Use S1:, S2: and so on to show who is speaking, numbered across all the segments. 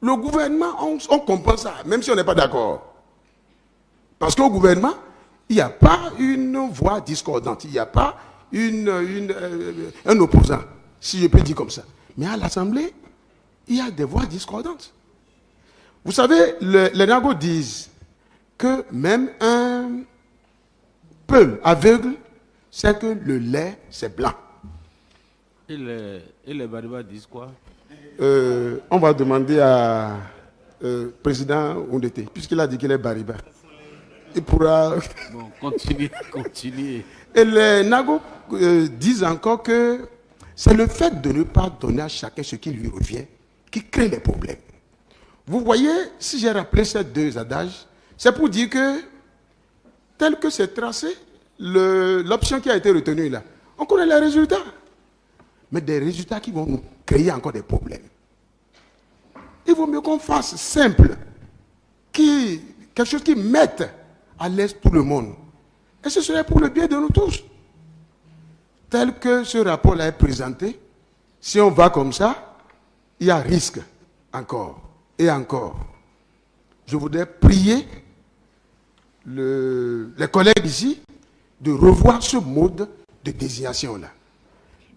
S1: Le gouvernement, on comprend ça, même si on n'est pas d'accord. Parce qu'au gouvernement, il n'y a pas une voix discordante, il n'y a pas un opposant, si je peux dire comme ça. Mais à l'Assemblée, il y a des voix discordantes. Vous savez, les Nagos disent que même un peu aveugle sait que le lait, c'est blanc.
S2: Et les Bariba disent quoi?
S1: On va demander à président Oundete, puisqu'il a dit qu'il est Bariba. Il pourra...
S2: Bon, continuez.
S1: Et les Nagos disent encore que c'est le fait de ne pas donner à chacun ce qui lui revient qui crée les problèmes. Vous voyez, si j'ai rappelé ces deux adages, c'est pour dire que, tel que c'est tracé, l'option qui a été retenue là, on connaît les résultats. Mais des résultats qui vont nous créer encore des problèmes. Il vaut mieux qu'on fasse simple, quelque chose qui mette à l'aise tout le monde. Et ce serait pour le bien de nous tous. Tel que ce rapport là est présenté, si on va comme ça, il y a risque encore et encore. Je voudrais prier les collègues ici de revoir ce mode de désignation là.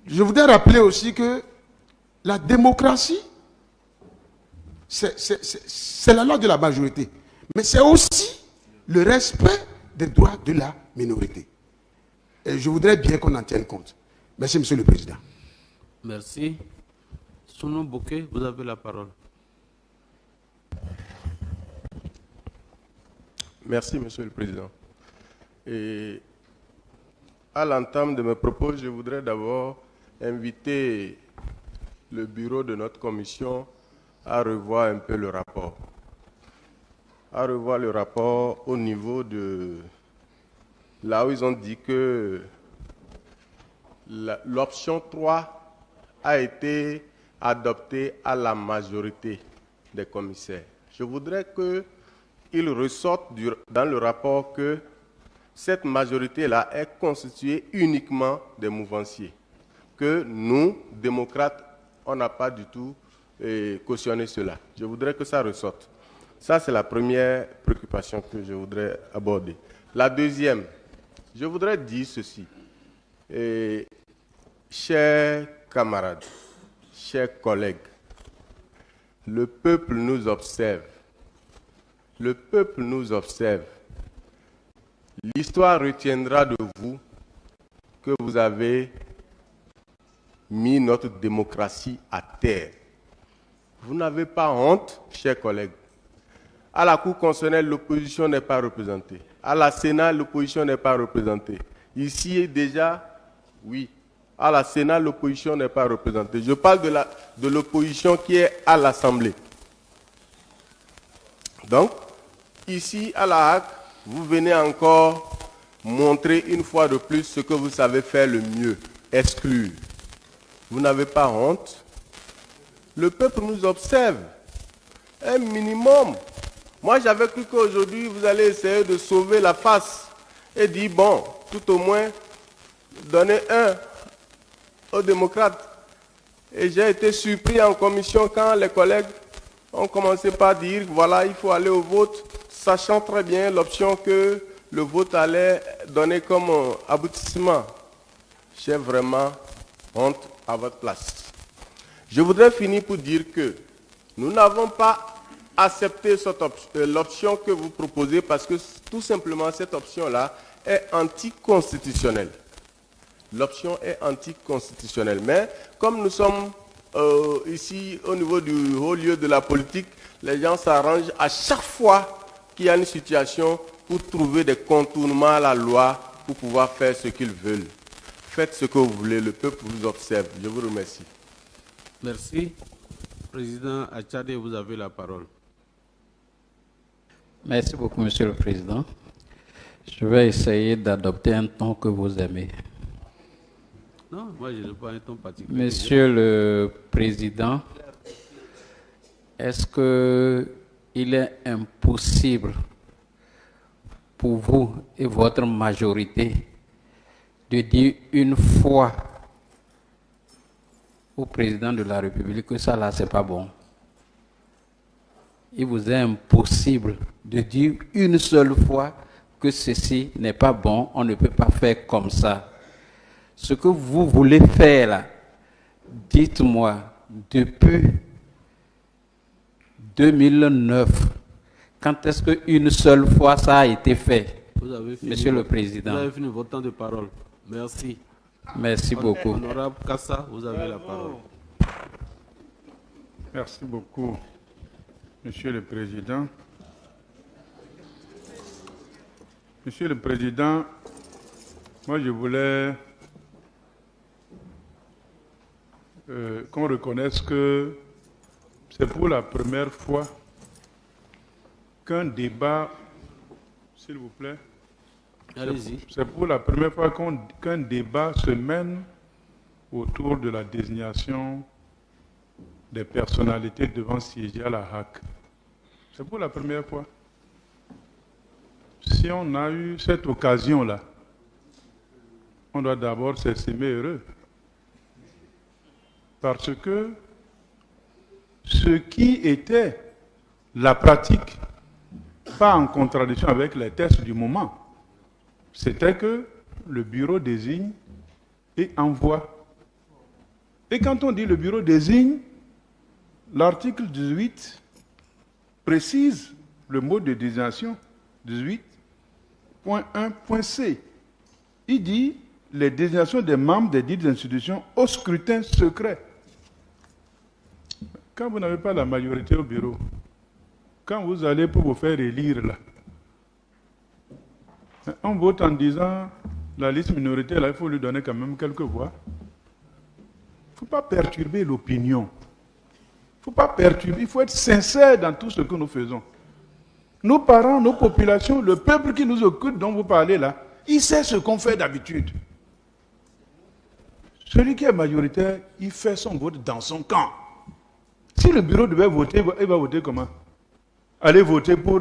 S1: Je voudrais rappeler aussi que la démocratie, c'est la loi de la majorité, mais c'est aussi le respect des droits de la minorité. Et je voudrais bien qu'on en tienne compte. Merci, Monsieur le Président.
S2: Merci. Sounou Bouquet, vous avez la parole.
S3: Merci, Monsieur le Président. Et à l'entame de mes propos, je voudrais d'abord inviter le bureau de notre commission à revoir un peu le rapport. À revoir le rapport au niveau de là où ils ont dit que l'option 3 a été adoptée à la majorité des commissaires. Je voudrais qu'il ressorte dans le rapport que cette majorité-là est constituée uniquement des mouvanciers. Que nous, démocrates, on n'a pas du tout cautionné cela. Je voudrais que ça ressorte. Ça, c'est la première préoccupation que je voudrais aborder. La deuxième, je voudrais dire ceci. Chers camarades, chers collègues, le peuple nous observe. Le peuple nous observe. L'histoire retiendra de vous que vous avez mis notre démocratie à terre. Vous n'avez pas honte, chers collègues. À la Cour constitutionnelle, l'opposition n'est pas représentée. À la Sénat, l'opposition n'est pas représentée. Ici, déjà, oui. À la Sénat, l'opposition n'est pas représentée. Je parle de l'opposition qui est à l'Assemblée. Donc, ici, à la HAC, vous venez encore montrer une fois de plus ce que vous savez faire le mieux, exclure. Vous n'avez pas honte. Le peuple nous observe. Un minimum. Moi, j'avais cru qu'aujourd'hui, vous allez essayer de sauver la face et dire, bon, tout au moins, donner un aux démocrates. Et j'ai été surpris en commission quand les collègues ont commencé par dire, voilà, il faut aller au vote, sachant très bien l'option que le vote allait donner comme aboutissement. J'ai vraiment honte à votre place. Je voudrais finir pour dire que nous n'avons pas accepté l'option que vous proposez parce que tout simplement cette option-là est anticonstitutionnelle. L'option est anticonstitutionnelle. Mais comme nous sommes ici au niveau du haut lieu de la politique, les gens s'arrangent à chaque fois qu'il y a une situation pour trouver des contournements à la loi pour pouvoir faire ce qu'ils veulent. Faites ce que vous voulez, le peuple vous observe. Je vous remercie.
S2: Merci. Président Achade, vous avez la parole.
S4: Merci beaucoup, Monsieur le Président. Je vais essayer d'adopter un ton que vous aimez.
S2: Non, moi je n'ai pas un ton particulier.
S4: Monsieur le Président, est-ce qu'il est impossible pour vous et votre majorité de dire une fois au président de la République que ça là, c'est pas bon? il vous est impossible de dire une seule fois que ceci n'est pas bon, on ne peut pas faire comme ça. Ce que vous voulez faire là, dites-moi, depuis 2009, quand est-ce qu'une seule fois ça a été fait,
S2: Vous avez fini,
S4: Monsieur le Président?
S2: Vous avez fini votre temps de parole. Merci.
S4: Merci beaucoup.
S2: Honorable Kassa, vous avez la parole.
S5: Merci beaucoup, Monsieur le Président. Monsieur le Président, moi je voulais qu'on reconnaisse que c'est pour la première fois qu'un débat, s'il vous plaît,
S2: Allez-y.
S5: c'est pour la première fois qu'un débat se mène autour de la désignation des personnalités devant siéger à la HAC. C'est pour la première fois. Si on a eu cette occasion-là, on doit d'abord s'estimer heureux. Parce que ce qui était la pratique, pas en contradiction avec les tests du moment, c'était que le bureau désigne et envoie. Et quand on dit le bureau désigne, l'article 18 précise le mot de désignation 18.1.c. Il dit les désignations des membres des dites institutions au scrutin secret. Quand vous n'avez pas la majorité au bureau, quand vous allez pour vous faire élire là, on vote en disant la liste minoritaire, là, il faut lui donner quand même quelques voix. Il ne faut pas perturber l'opinion. Il ne faut pas perturber, il faut être sincère dans tout ce que nous faisons. Nos parents, nos populations, le peuple qui nous occupe, dont vous parlez là, il sait ce qu'on fait d'habitude. Celui qui est majoritaire, il fait son vote dans son camp. Si le bureau devait voter, il va voter comment? Aller voter pour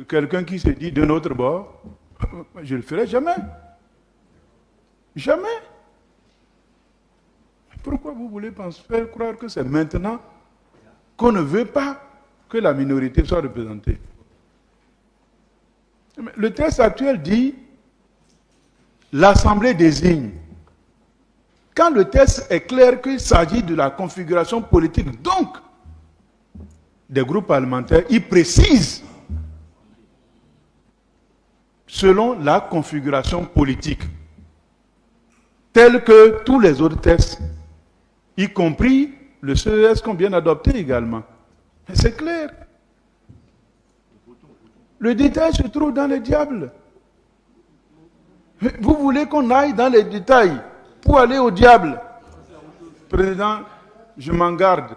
S5: quelqu'un qui se dit de notre bord? Je ne le ferai jamais. Jamais. Pourquoi vous voulez faire croire que c'est maintenant qu'on ne veut pas que la minorité soit représentée? Le texte actuel dit l'Assemblée désigne. Quand le texte est clair qu'il s'agit de la configuration politique, donc des groupes parlementaires, il précise selon la configuration politique, telle que tous les autres textes, y compris le CES qu'on vient d'adopter également. C'est clair. Le détail se trouve dans le diable. Vous voulez qu'on aille dans les détails pour aller au diable? Président, je m'en garde.